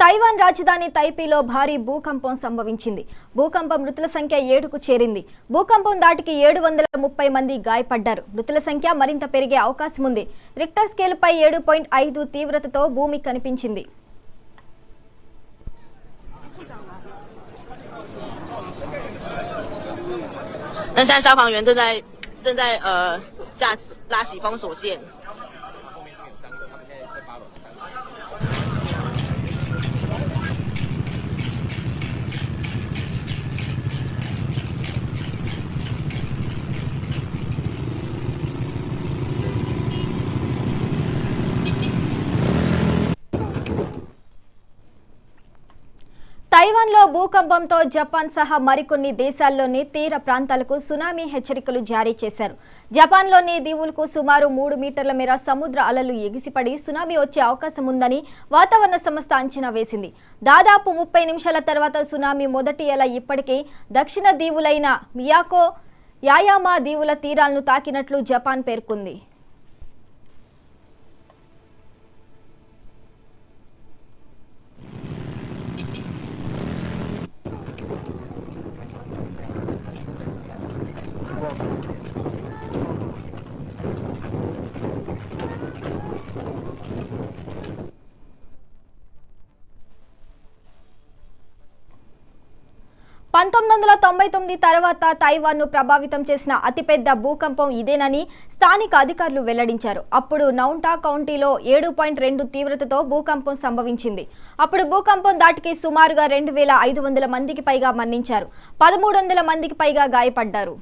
Taiwan రాజధాని తైపీలో భారీ భూకంపం సంభవించింది. భూకంపం మృతుల సంఖ్య 7కు చేరింది. భూకంపం దాటికి 730 మంది గాయపడ్డారు. మృతుల సంఖ్య మరింత పెరిగే అవకాశం ఉంది. రిక్టర్ స్కేల్పై 7.5 తీవ్రతతో భూమి కనిపించింది. 那现在消防员正在拉起封锁线。తైవాన్లో భూకంపంతో జపాన్ సహా మరికొన్ని దేశాల్లోని తీర ప్రాంతాలకు సునామీ హెచ్చరికలు జారీ చేశారు. జపాన్లోని దీవులకు సుమారు 3 మీటర్ల మేర సముద్ర అలలు ఎగిసిపడి సునామీ వచ్చే అవకాశం ఉందని వాతావరణ సంస్థ అంచనా వేసింది. దాదాపు 30 నిమిషాల తర్వాత సునామీ మొదటి అల ఇప్పటికే దక్షిణ దీవులైన మియాకో, యాయామా దీవుల తీరాలను తాకినట్లు జపాన్ పేర్కొంది. తర్వాత తైవాన్ను ప్రభావితం చేసిన అతిపెద్ద భూకంపం ఇదేనని స్థానిక అధికారులు వెల్లడించారు. అప్పుడు నౌంటా కౌంటీలో 7.2 తీవ్రతతో భూకంపం సంభవించింది. అప్పుడు భూకంపం దాటికి సుమారుగా 2500 మందికి పైగా మరణించారు. 1300 మందికి పైగా గాయపడ్డారు.